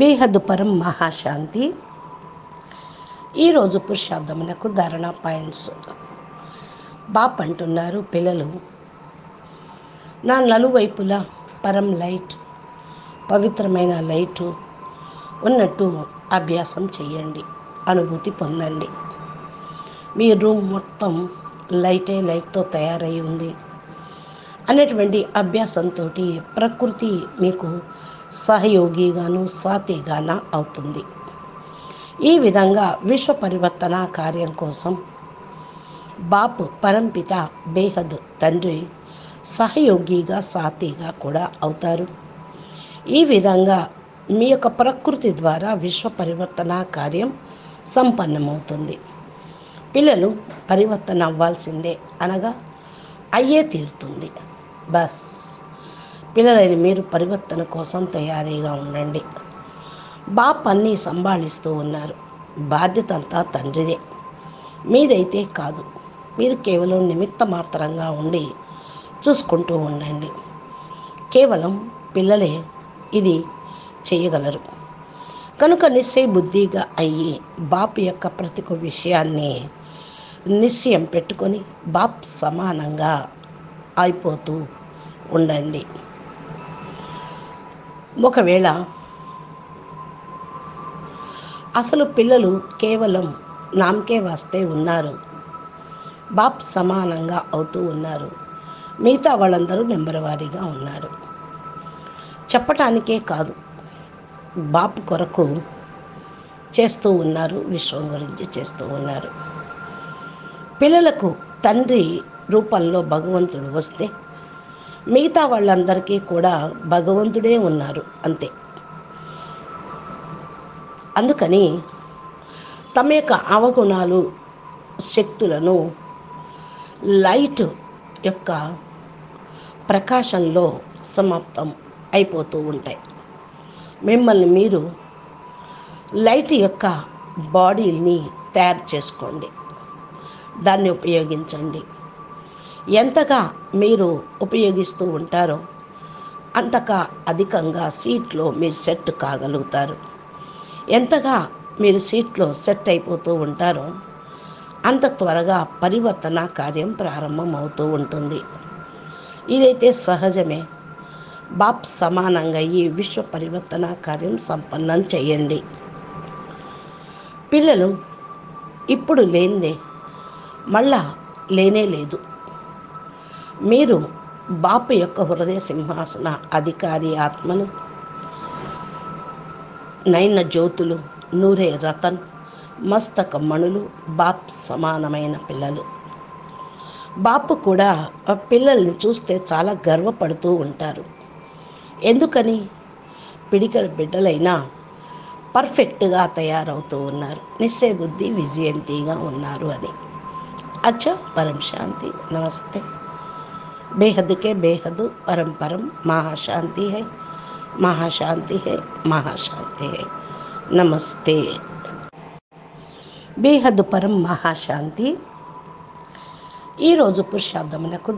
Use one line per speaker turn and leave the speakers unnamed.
బేహద్దు పరం మహాశాంతి. ఈరోజు పురుషార్థమునకు ధారణ పాయింట్స్. బాప్ అంటున్నారు, పిల్లలు నా నలువైపులా పరం లైట్, పవిత్రమైన లైటు ఉన్నట్టు అభ్యాసం చేయండి, అనుభూతి పొందండి. మీ రూమ్ మొత్తం లైట్తో తయారై ఉంది అనేటువంటి అభ్యాసంతో ప్రకృతి మీకు సహయోగిగాను సాతిగాన అవుతుంది. ఈ విధంగా విశ్వ పరివర్తన కార్యం కోసం బాప్ పరంపిత బేహద్ తండ్రి సహయోగిగా సాతిగా కూడా అవుతారు. ఈ విధంగా మీ యొక్క ప్రకృతి ద్వారా విశ్వ పరివర్తన కార్యం సంపన్నమవుతుంది. పిల్లలు పరివర్తన అవ్వాల్సిందే, అనగా అయ్యే తీరుతుంది. బస్ పిల్లలైన మీరు పరివర్తన కోసం తయారీగా ఉండండి. బాప్ అన్నీ సంభాళిస్తూ ఉన్నారు. బాధ్యత అంతా తండ్రిదే, మీదైతే కాదు. మీరు కేవలం నిమిత్త మాత్రంగా ఉండి చూసుకుంటూ ఉండండి. కేవలం పిల్లలే ఇది చేయగలరు. కనుక నిశ్చయ బుద్ధిగా అయ్యి బాప్ యొక్క ప్రతి ఒక్క విషయాన్ని నిశ్చయం పెట్టుకొని బాప్ సమానంగా అయిపోతూ ఉండండి. ఒకవేళ అసలు పిల్లలు కేవలం నామకే వాస్తే ఉన్నారు, బాప్ సమానంగా అవుతూ ఉన్నారు. మిగతా వాళ్ళందరూ నెంబర్ వారీగా ఉన్నారు. చెప్పటానికే కాదు, బాప్ కొరకు చేస్తూ ఉన్నారు, విశ్వం గురించి చేస్తూ ఉన్నారు. పిల్లలకు తండ్రి రూపంలో భగవంతుడు వస్తే మిగతా వాళ్ళందరికీ కూడా భగవంతుడే ఉన్నారు, అంతే. అందుకని తమ యొక్క అవగుణాలు శక్తులను లైట్ యొక్క ప్రకాశంలో సమాప్తం అయిపోతూ ఉంటాయి. మిమ్మల్ని మీరు లైట్ యొక్క బాడీని తయారు చేసుకోండి, దాన్ని ఉపయోగించండి. ఎంతగా మీరు ఉపయోగిస్తూ ఉంటారో అంతగా అధికంగా సీట్లో మీరు సెట్ కాగలుగుతారు. ఎంతగా మీరు సీట్లో సెట్ అయిపోతూ ఉంటారో అంత త్వరగా పరివర్తన కార్యం ప్రారంభం అవుతూ ఉంటుంది. ఇదైతే సహజమే. బాప్ సమానంగా ఈ విశ్వ పరివర్తన కార్యం సంపన్నం చేయండి. పిల్లలు ఇప్పుడు లేనిదే మళ్ళా లేనే లేదు. మీరు బాపు యొక్క హృదయ సింహాసన అధికారి ఆత్మలు, నయన జ్యోతులు, నూరే రతన్, మస్తక మణులు, బాప్ సమానమైన పిల్లలు. బాపు కూడా పిల్లల్ని చూస్తే చాలా గర్వపడుతూ ఉంటారు. ఎందుకని? పిడికల బిడ్డలైనా పర్ఫెక్ట్గా తయారవుతూ ఉన్నారు, నిశ్చయ బుద్ధి విజయంతిగా ఉన్నారు అని. అచ్చా, పరం శాంతి. నమస్తే. बेहद के बेहद परम परम महाशांति है, महाशांति है, महाशांति है. नमस्ते. बेहद परम महाशांति. ఈరోజు పురుషార్థమునకు